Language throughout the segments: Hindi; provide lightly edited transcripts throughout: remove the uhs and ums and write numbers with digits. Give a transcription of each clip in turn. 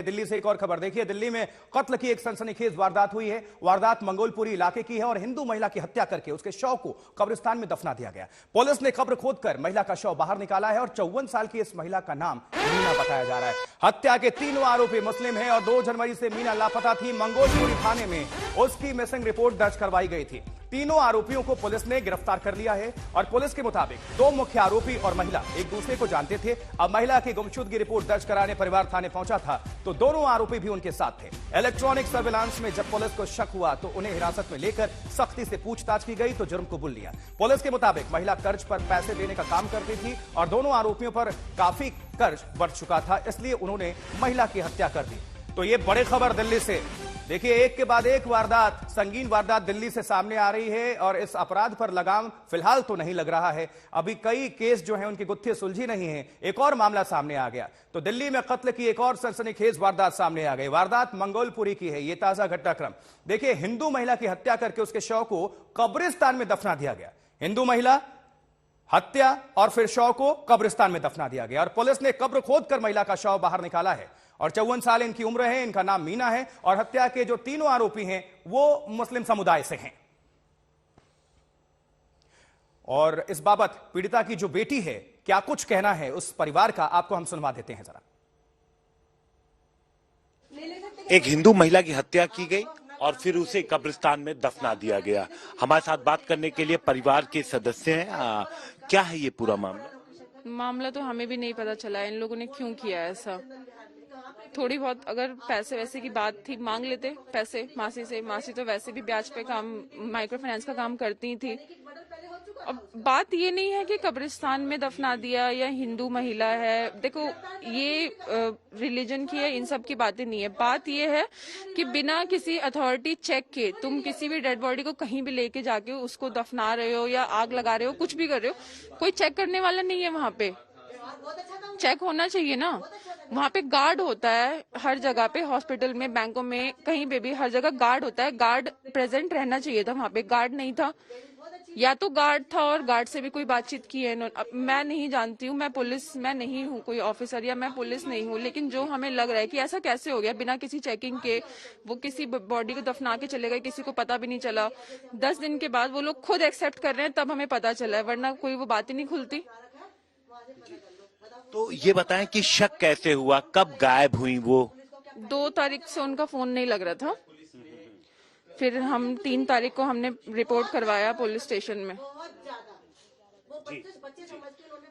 दिल्ली से एक और खबर। देखिए, दिल्ली में कत्ल की एक सनसनीखेज वारदात हुई है। वारदात मंगोलपुरी इलाके की है और हिंदू महिला की हत्या करके उसके शव को कब्रिस्तान में दफना दिया गया। पुलिस ने कब्र खोदकर महिला का शव बाहर निकाला है और 54 साल की इस महिला का नाम मीना बताया जा रहा है। हत्या के तीनों आरोपी मुस्लिम हैं और 2 जनवरी से मीना लापता थी। मंगोलपुरी थाने में उसकी मिसिंग रिपोर्ट दर्ज करवाई गई थी। तीनों आरोपियों को पुलिस ने गिरफ्तार कर लिया है और पुलिस के मुताबिक 2 मुख्य आरोपी और महिला एक दूसरे को जानते थे। अब महिला की गुमशुदगी रिपोर्ट दर्ज कराने परिवार थाने पहुंचा था तो दोनों आरोपी भी उनके साथ थे। इलेक्ट्रॉनिक सर्विलांस में जब पुलिस को शक हुआ तो उन्हें हिरासत में लेकर सख्ती से पूछताछ की गई तो जुर्म कबूल लिया। पुलिस के मुताबिक महिला कर्ज पर पैसे देने का काम करती थी और दोनों आरोपियों पर काफी कर्ज बढ़ चुका था, इसलिए उन्होंने महिला की हत्या कर दी। तो ये बड़ी खबर दिल्ली से। देखिए, एक के बाद एक वारदात, संगीन वारदात दिल्ली से सामने आ रही है और इस अपराध पर लगाम फिलहाल तो नहीं लग रहा है। अभी कई केस जो हैं उनकी गुत्थी सुलझी नहीं है। एक और मामला सामने आ गया तो दिल्ली में कत्ल की एक और सनसनीखेज वारदात सामने आ गई। वारदात मंगोलपुरी की है। ये ताजा घटनाक्रम देखिए, हिंदू महिला की हत्या करके उसके शव को कब्रिस्तान में दफना दिया गया। हिंदू महिला हत्या और फिर शव को कब्रिस्तान में दफना दिया गया और पुलिस ने कब्र खोदकर महिला का शव बाहर निकाला है और 54 साल इनकी उम्र है। इनका नाम मीना है और हत्या के जो तीनों आरोपी हैं वो मुस्लिम समुदाय से हैं। और इस बाबत पीड़िता की जो बेटी है, क्या कुछ कहना है उस परिवार का, आपको हम सुनवा देते हैं जरा। एक हिंदू महिला की हत्या की गई और फिर उसे कब्रिस्तान में दफना दिया गया। हमारे साथ बात करने के लिए परिवार के सदस्य हैं। क्या है ये पूरा मामला तो हमें भी नहीं पता चला इन लोगों ने क्यों किया ऐसा। थोड़ी बहुत अगर पैसे वैसे की बात थी, मांग लेते पैसे मासी से। मासी तो वैसे भी ब्याज पे काम, माइक्रो फाइनेंस का काम करती थी। अब बात ये नहीं है कि कब्रिस्तान में दफना दिया या हिंदू महिला है। देखो, ये रिलीजन की है, इन सब की बातें नहीं है। बात ये है कि बिना किसी अथॉरिटी चेक के तुम किसी भी डेड बॉडी को कहीं भी लेके जाके उसको दफना रहे हो या आग लगा रहे हो, कुछ भी कर रहे हो, कोई चेक करने वाला नहीं है। वहां पे चेक होना चाहिए ना। वहाँ पे गार्ड होता है हर जगह पे, हॉस्पिटल में, बैंकों में, कहीं पे भी हर जगह गार्ड होता है। गार्ड प्रेजेंट रहना चाहिए था। वहाँ पे गार्ड नहीं था, या तो गार्ड था और गार्ड से भी कोई बातचीत की है इन्होंने। अब मैं नहीं जानती हूँ, मैं नहीं हूँ कोई ऑफिसर या मैं पुलिस नहीं हूँ, लेकिन जो हमें लग रहा है कि ऐसा कैसे हो गया बिना किसी चेकिंग के वो किसी बॉडी को दफना के चले गए, किसी को पता भी नहीं चला। 10 दिन के बाद वो लोग खुद एक्सेप्ट कर रहे हैं तब हमें पता चला है, वरना कोई वो बात ही नहीं खुलती। तो ये बताएं कि शक कैसे हुआ, कब गायब हुई वो? 2 तारीख से उनका फोन नहीं लग रहा था। फिर हम 3 तारीख को हमने रिपोर्ट करवाया पुलिस स्टेशन में।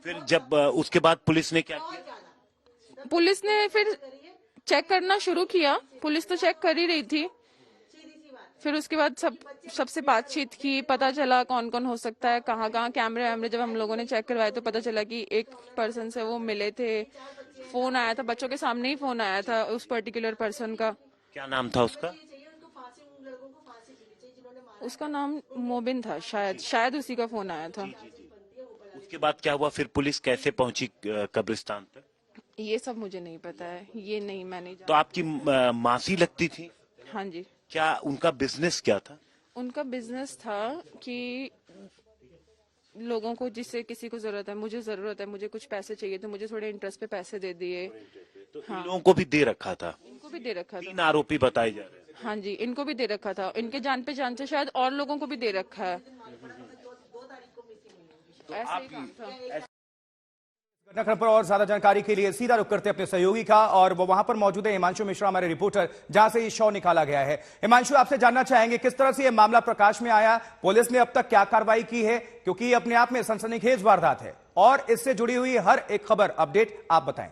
फिर जब उसके बाद पुलिस ने क्या किया? पुलिस ने फिर चेक करना शुरू किया। पुलिस तो चेक कर ही रही थी। फिर उसके बाद सबसे बातचीत की, पता चला कौन कौन हो सकता है, कहाँ कहाँ कैमरे वैमरे जब हम लोगों ने चेक करवाए तो पता चला कि एक पर्सन से वो मिले थे। फोन आया था, बच्चों के सामने ही फोन आया था उस पर्टिकुलर पर्सन का। क्या नाम था उसका? उसका नाम मोबिन था, शायद उसी का फोन आया था। उसके बाद क्या हुआ? फिर पुलिस कैसे पहुंची कब्रिस्तान तक? ये सब मुझे नहीं पता है, ये नहीं, मैंने। तो आपकी मासी लगती थी? हाँ जी। क्या उनका बिजनेस क्या था? उनका बिजनेस था कि लोगों को, जिससे किसी को जरूरत है, मुझे जरूरत है, मुझे कुछ पैसे चाहिए तो मुझे थोड़े इंटरेस्ट पे पैसे दे दिए। तो हाँ। इन लोगों को भी दे रखा था? इनको भी दे रखा था। 3 आरोपी बताए जा रहे हैं। हाँ जी, इनको भी दे रखा था। इनके जान पे जान से शायद और लोगों को भी दे रखा है। ऐसे ही काम था। घटनाक्रम पर और ज्यादा जानकारी के लिए सीधा रुख करते अपने सहयोगी का, और वो वहां पर मौजूद है हिमांशु मिश्रा, हमारे रिपोर्टर, जहां से ये शव निकाला गया है। हिमांशु, आपसे जानना चाहेंगे किस तरह से ये मामला प्रकाश में आया, पुलिस ने अब तक क्या कार्रवाई की है, क्योंकि ये अपने आप में सनसनीखेज वारदात है और इससे जुड़ी हुई हर एक खबर, अपडेट आप बताएं।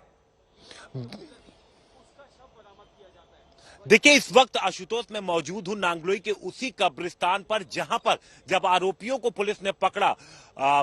देखिए, इस वक्त आशुतोष में मौजूद हूं नांगलोई के उसी कब्रिस्तान पर जहां पर जब आरोपियों को पुलिस ने पकड़ा,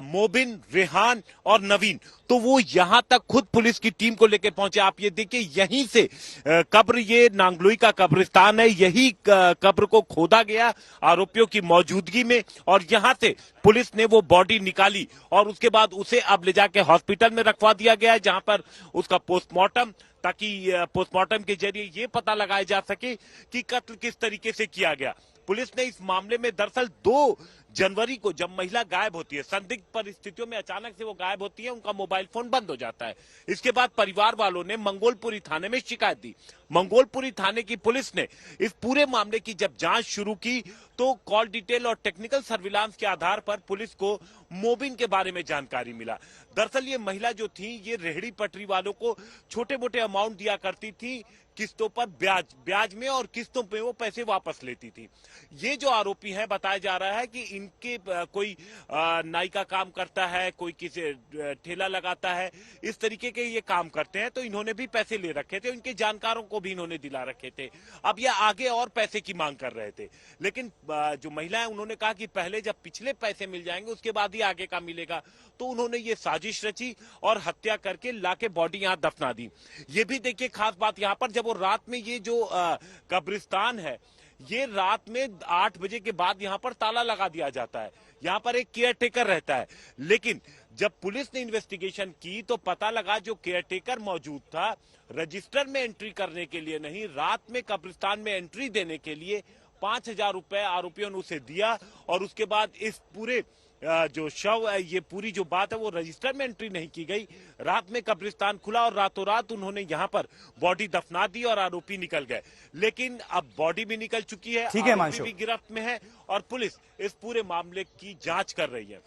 मोबिन, रेहान और नवीन, तो वो यहां तक खुद पुलिस की टीम को लेकर पहुंचे। आप ये देखिए, यहीं से कब्र, ये नांगलोई का कब्रिस्तान है, यही कब्र को खोदा गया आरोपियों की मौजूदगी में और यहां से पुलिस ने वो बॉडी निकाली और उसके बाद उसे अब ले जाके हॉस्पिटल में रखवा दिया गया है, जहां पर उसका पोस्टमार्टम, ताकि पोस्टमार्टम के जरिए ये पता लगाया जा सके कि कत्ल किस तरीके से किया गया। पुलिस ने इस मामले में दरअसल 2 जनवरी को जब महिला गायब होती है, संदिग्ध परिस्थितियों में अचानक से वो गायब होती है, उनका मोबाइल फोन बंद हो जाता है। इसके बाद परिवार वालों ने मंगोलपुरी थाने में शिकायत दी। मंगोलपुरी थाने की पुलिस ने इस पूरे मामले की जब जांच शुरू की तो कॉल डिटेल और टेक्निकल सर्विलांस के आधार पर पुलिस को मोबिन के बारे में जानकारी मिला। दरअसल ये महिला जो थी, ये रेहड़ी पटरी वालों को छोटे मोटे अमाउंट दिया करती थी, किस्तों पर ब्याज में, और किस्तों पे वो पैसे वापस लेती थी। ये जो आरोपी है, बताया जा रहा है कि इनके कोई नाई का काम करता है, कोई किसी ठेला लगाता है, इस तरीके के ये काम करते हैं, तो इन्होंने भी पैसे ले रखे थे, इनके जानकारों को भी इन्होंने दिला रखे थे। अब ये आगे और पैसे की मांग कर रहे थे, लेकिन जो महिला है उन्होंने कहा कि पहले जब पिछले पैसे मिल जाएंगे उसके बाद ही आगे का मिलेगा। तो उन्होंने ये साजिश रची और हत्या करके लाके बॉडी यहां दफना दी। ये भी देखिए खास बात यहां पर, जब वो रात में, ये जो कब्रिस्तान है, ये रात में 8 बजे के बाद यहां पर ताला लगा दिया जाता है। यहां पर एक केयर टेकर रहता है, लेकिन जब पुलिस ने इन्वेस्टिगेशन की तो पता लगा जो केयर टेकर मौजूद था, रजिस्टर में एंट्री करने के लिए नहीं, रात में कब्रिस्तान में एंट्री देने के लिए 5,000 रुपए आरोपियों ने उसे दिया। और उसके बाद इस पूरे जो शव है, ये पूरी जो बात है वो रजिस्टर में एंट्री नहीं की गई। रात में कब्रिस्तान खुला और रातों रात उन्होंने यहाँ पर बॉडी दफना दी और आरोपी निकल गए। लेकिन अब बॉडी भी निकल चुकी है, ठीक है, आरोपी भी गिरफ्त में है और पुलिस इस पूरे मामले की जांच कर रही है।